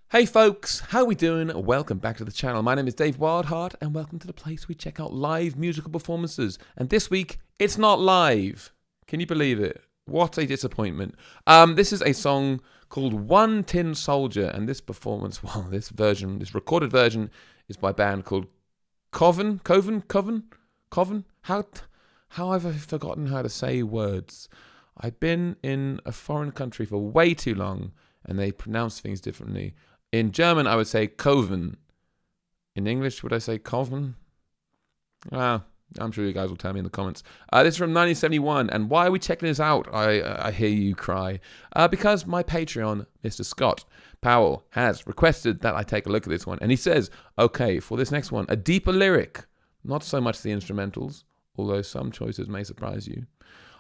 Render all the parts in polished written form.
Hey folks, how we doing? Welcome back to the channel. My name is Dave Wildheart and welcome to the place we check out live musical performances. And this week, it's not live. Can you believe it? What a disappointment. This is a song called One Tin Soldier, and this performance, well, this recorded version is by a band called Coven? How have I forgotten how to say words? I've been in a foreign country for way too long and they pronounce things differently. In German, I would say Coven. In English, would I say Coven? I'm sure you guys will tell me in the comments. This is from 1971, and why are we checking this out? I hear you cry. Because my Patreon, Mr. Scott Powell, has requested that I take a look at this one, and he says, okay, for this next one, a deeper lyric, not so much the instrumentals, although some choices may surprise you.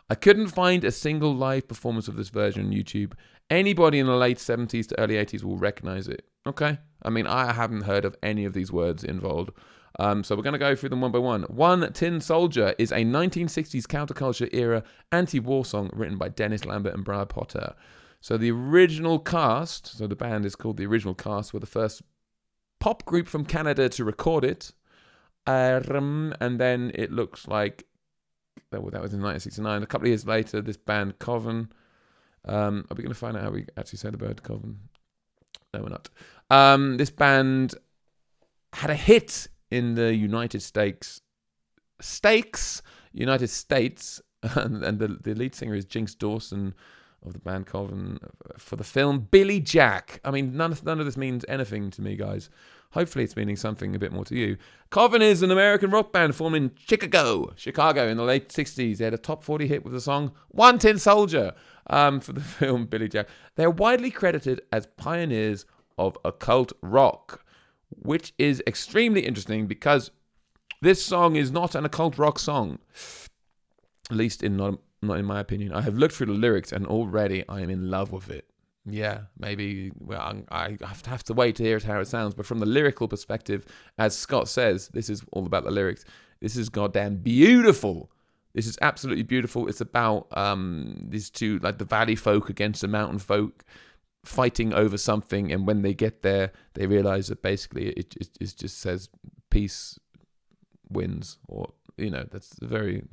I couldn't find a single live performance of this version on YouTube. Anybody in the late 70s to early 80s will recognize it. Okay? I mean, I haven't heard of any of these words involved. So we're going to go through them one by one. One Tin Soldier is a 1960s counterculture era anti-war song written by Dennis Lambert and Brian Potter. So the original cast, so the band is called The Original Cast, were the first pop group from Canada to record it. And then it looks like that was in 1969. A couple of years later, this band Coven. Are we going to find out how we actually say the word Coven? No, we're not. This band had a hit in the United States, and the lead singer is Jinx Dawson of the band Coven for the film Billy Jack. I mean, none of this means anything to me, guys. Hopefully it's meaning something a bit more to you. Coven is an American rock band formed in Chicago in the late 60s. They had a top 40 hit with the song One Tin Soldier for the film Billy Jack. They're widely credited as pioneers of occult rock, which is extremely interesting because this song is not an occult rock song, at least not in my opinion. I have looked through the lyrics and already I am in love with it. Yeah, maybe, well, I have to wait to hear how it sounds. But from the lyrical perspective, as Scott says, this is all about the lyrics. This is goddamn beautiful. This is absolutely beautiful. It's about these two, like the valley folk against the mountain folk, fighting over something. And when they get there, they realize that basically it just says peace wins. Or, that's a very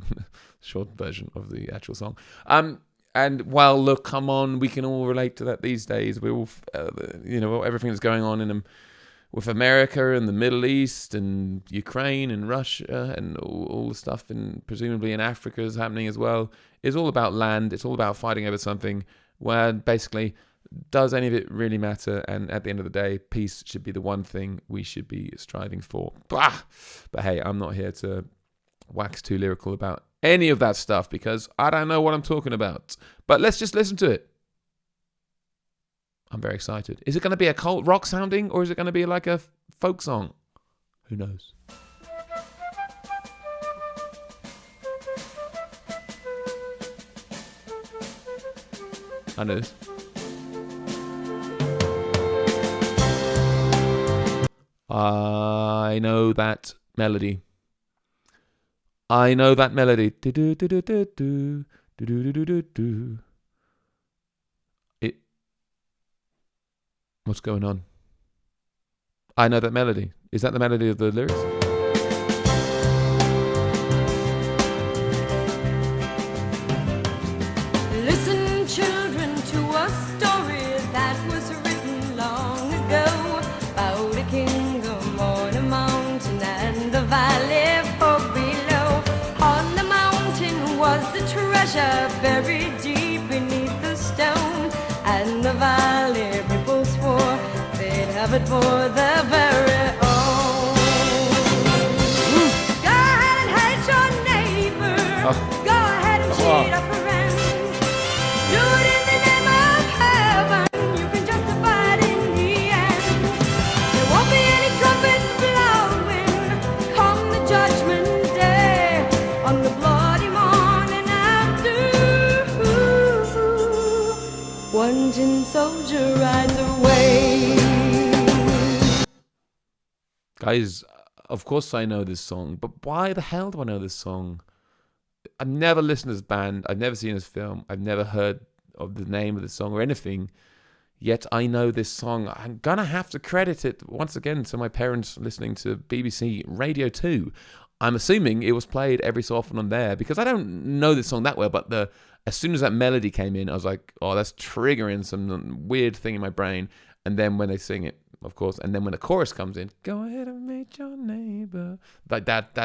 short version of the actual song. And, well, look, come on, we can all relate to that these days. We all, everything that's going on with America and the Middle East and Ukraine and Russia and all the stuff presumably in Africa is happening as well. It's all about land. It's all about fighting over something where basically, does any of it really matter? And at the end of the day, peace should be the one thing we should be striving for. But hey, I'm not here to wax too lyrical about any of that stuff because I don't know what I'm talking about. But let's just listen to it. I'm very excited. Is it going to be a cult rock sounding or is it going to be like a folk song? Who knows? I know this. I know that melody. What's going on? I know that melody. Is that the melody of the lyrics? Listen, children, to a story that was written long ago about a kingdom on a mountain and the valley far below. On the mountain was the treasure buried deep beneath the stone, and the valley people swore they'd have it for their very own. Go ahead and hate your neighbor. Go ahead and cheat a friend. Do it in the name of heaven. You can justify it in the end. There won't be any trumpets blowing come the judgment day on the bloody morning after. One tin soldier rides away. Guys, of course I know this song, but why the hell do I know this song? I've never listened to this band. I've never seen this film. I've never heard of the name of the song or anything. yet I know this song. I'm going to have to credit it once again to my parents listening to BBC Radio 2. I'm assuming it was played every so often on there because I don't know this song that well, but as soon as that melody came in, I was like, oh, that's triggering some weird thing in my brain. And then when they sing it, of course, and then when the chorus comes in, go ahead and meet your neighbor. Like that,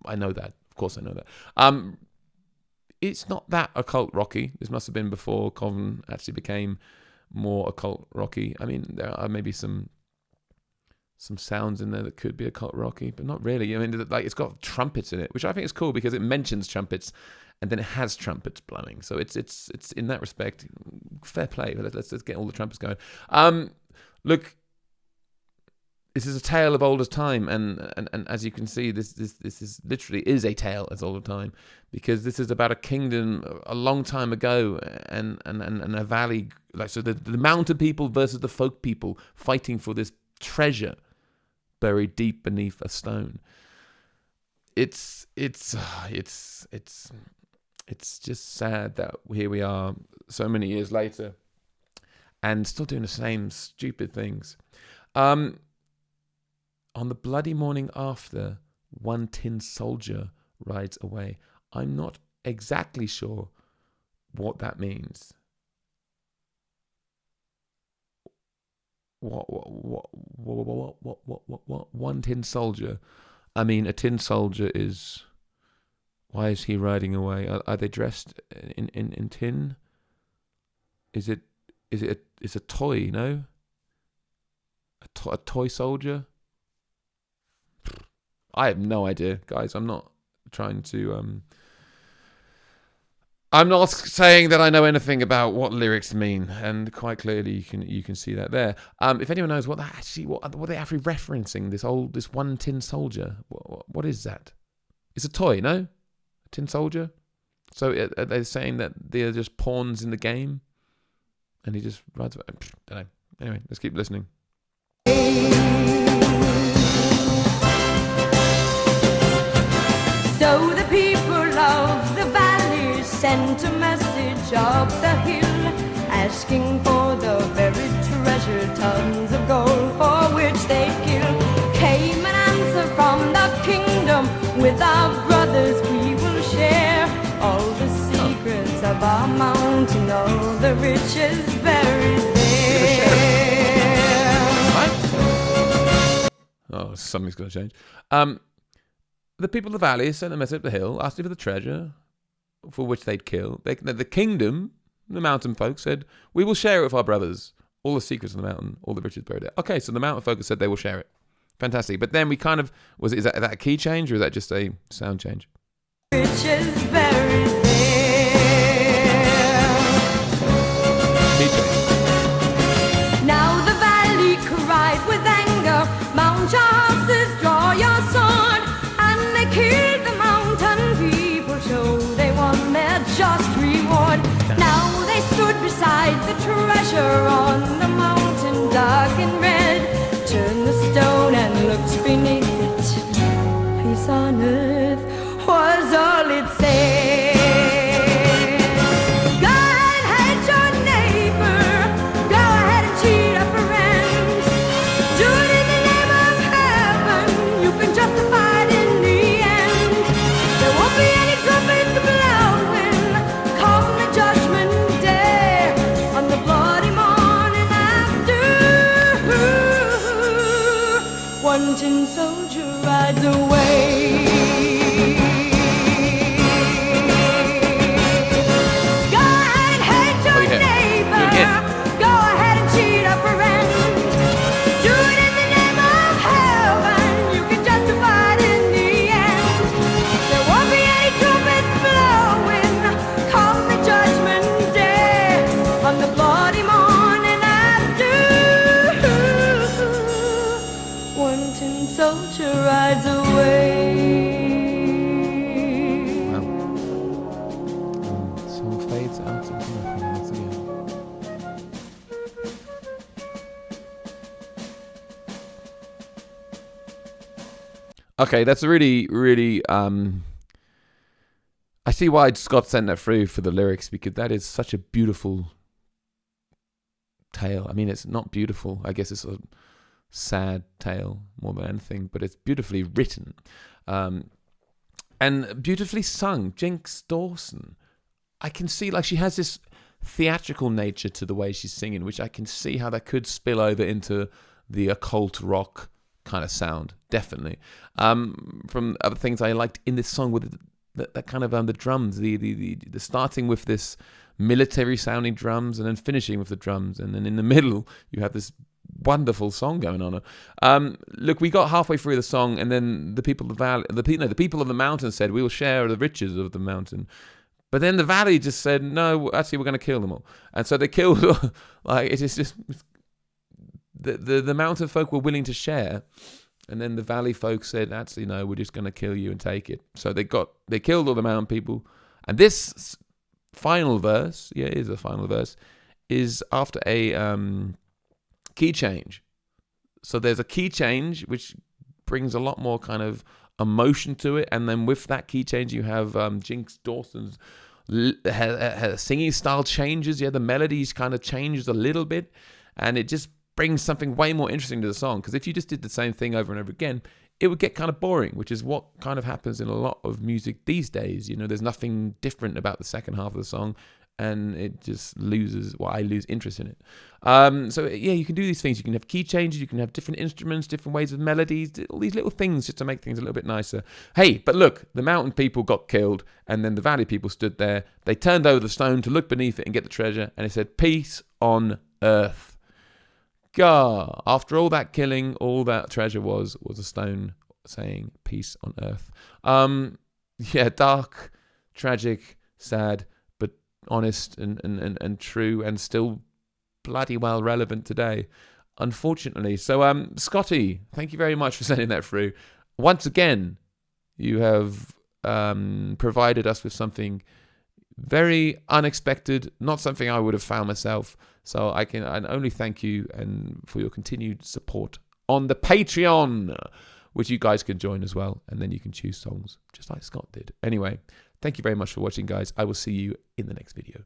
I know that. Of course I know that. It's not that occult rocky. This must have been before Coven actually became more occult rocky. I mean, there are maybe some sounds in there that could be occult rocky, but not really. I mean, like it's got trumpets in it, which I think is cool because it mentions trumpets and then it has trumpets blowing. So it's in that respect, fair play. Let's get all the trumpets going. Look, this is a tale of old as time, and as you can see, this is literally is a tale as old as time, because this is about a kingdom a long time ago, and a valley, like so the mountain people versus the folk people fighting for this treasure buried deep beneath a stone. It's just sad that here we are so many years later and still doing the same stupid things. On the bloody morning after, one tin soldier rides away. I'm not exactly sure what that means. What? One tin soldier. I mean, a tin soldier is. Why is he riding away? Are they dressed in tin? Is it a toy? No. A toy soldier. I have no idea, guys. I'm not trying to. I'm not saying that I know anything about what lyrics mean, and quite clearly you can see that there. If anyone knows what they actually referencing, this one tin soldier, what is that? It's a toy, no? A tin soldier. So are they saying that they're just pawns in the game, and he just rides away? Don't know. Anyway, let's keep listening. So the people of the valley sent a message up the hill, asking for the buried treasure, tons of gold for which they'd kill. Came an answer from the kingdom, with our brothers we will share all the secrets of our mountain, all the riches buried there. Oh, something's going to change. The people of the valley sent a message up the hill, asking for the treasure, for which they'd kill. The kingdom, the mountain folk, said, we will share it with our brothers. All the secrets of the mountain, all the riches buried there. Okay, so the mountain folk said they will share it. Fantastic. But then we kind of, is that a key change, or is that just a sound change? Riches buried there. Key change. Now the valley cried with anger, mount your horses, draw your sword. Killed the mountain people, so they won their just reward. Now they stood beside the treasure on the mountain, dark and red. Turned the stone and looked beneath it. Peace on earth was all it said. Go ahead, hate your neighbor. Go ahead and cheat a friend. Do it in the name of heaven. You can justify it. Won't be any trumpets blowing come the judgment day, on the bloody morning after. One tin soldier rides away. Go ahead, hate your neighbor. Go ahead and cheat a friend. Do it in the name of heaven. You can justify it in the end. There won't be any trumpets blowing come the judgment day, on the bloody morning after. One tin soldier rides away. Well, song fades out into nothing once again. Okay, that's a really I see why Scott sent that through for the lyrics, because that is such a beautiful tale. I mean, it's not beautiful. I guess it's a sad tale more than anything, but it's beautifully written. And beautifully sung. Jinx Dawson. I can see, like, she has this theatrical nature to the way she's singing, which I can see how that could spill over into the occult rock kind of sound, definitely. From other things I liked in this song with that kind of the drums, the starting with this military sounding drums and then finishing with the drums, and then in the middle you have this wonderful song going on. Look, we got halfway through the song, and then the people of the valley, the people of the mountain said, "We will share the riches of the mountain." But then the valley just said, "No, actually, we're going to kill them all." And so they killed. Like, it is just the mountain folk were willing to share, and then the valley folk said, "Actually, no, we're just going to kill you and take it." So they killed all the mountain people, and this final verse, it is a final verse, is after a key change. So there's a key change which brings a lot more kind of emotion to it, and then with that key change you have Jinx Dawson's her singing style changes. The melodies kind of changes a little bit, and it just brings something way more interesting to the song, because if you just did the same thing over and over again, it would get kind of boring, which is what kind of happens in a lot of music these days. There's nothing different about the second half of the song, and it just loses, I lose interest in it. So you can do these things. You can have key changes, you can have different instruments, different ways of melodies, all these little things just to make things a little bit nicer. Hey, but look, the mountain people got killed, and then the valley people stood there. They turned over the stone to look beneath it and get the treasure, and it said, "Peace on earth." God, after all that killing, all that treasure was a stone saying "peace on earth." Dark, tragic, sad, but honest and true, and still bloody well relevant today, unfortunately. So, Scotty, thank you very much for sending that through. Once again, you have provided us with something very unexpected, not something I would have found myself. So I only thank you and for your continued support on the Patreon, which you guys can join as well, and then you can choose songs just like Scott did. Anyway, thank you very much for watching, guys. I will see you in the next video.